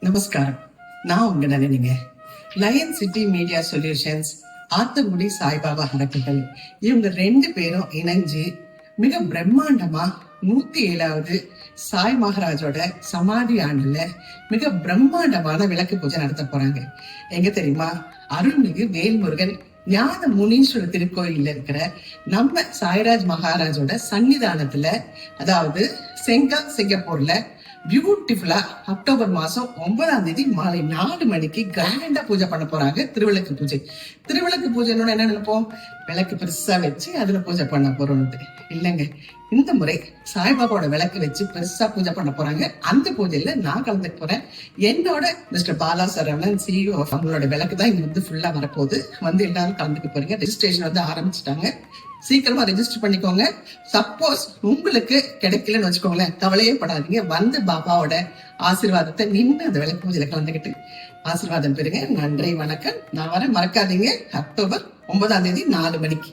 நமஸ்காரம். நான் உங்க நளினிங்க. Lion city media solutions, Athangudi Saibaba அறக்கட்டளை, இவங்க 2 பேரும் இணைஞ்சு மிக பிரம்மாண்டமா 107வது சாய் மகாராஜோட சமாதி ஆண்டுல மிக பிரம்மாண்டமான விளக்கு பூஜை நடத்த போறாங்க. எங்க தெரியுமா? அருள்மிகு வேல்முருகன் ஞான முனீஸ்வரர் திருக்கோயில்ல இருக்கிற நம்ம சாய்ராஜ் மகாராஜோட சன்னிதானத்துல, அதாவது செங்கால் சிங்கப்பூர்ல பியூட்டிஃபுல்லா அக்டோபர் மாசம் 9ஆம் தேதி மாலை 4 மணிக்கு கிராண்டா பூஜை பண்ண போறாங்க. திருவிளக்கு பூஜை. திருவிளக்கு பூஜைன்னு என்ன நினைப்போம்? விளக்கு பெருசா வச்சு அதுல பூஜை பண்ண போறோம். இல்லைங்க, இந்த முறை சாய்பாபாவோட விளக்கு வச்சு பெருசா பூஜை பண்ண போறாங்க. அந்த பூஜையில நான் கலந்துக்க போறேன். என்னோட மிஸ்டர் பாலா சரவணன், CEO, அவங்களோட விளக்கு தான் இங்க வந்து ஃபுல்லா வரப்போகுது. வந்து எல்லாரும் கலந்துக்க போறீங்க. ரெஜிஸ்ட்ரேஷன் வந்து ஆரம்பிச்சுட்டாங்க. சீக்கிரமா ரெஜிஸ்டர் பண்ணிக்கோங்க. சப்போஸ் உங்களுக்கு கிடைக்கலன்னு வச்சுக்கோங்களேன், கவலையே படாதீங்க. வந்து பாபாவோட ஆசீர்வாதத்தை நின்று அந்த விளக்கு பூஜையில கலந்துக்கிட்டு ஆசீர்வாதம் பெறுங்க. நன்றி, வணக்கம். நான் வர மறக்காதீங்க. அக்டோபர் 9ஆம் தேதி 4 மணிக்கு.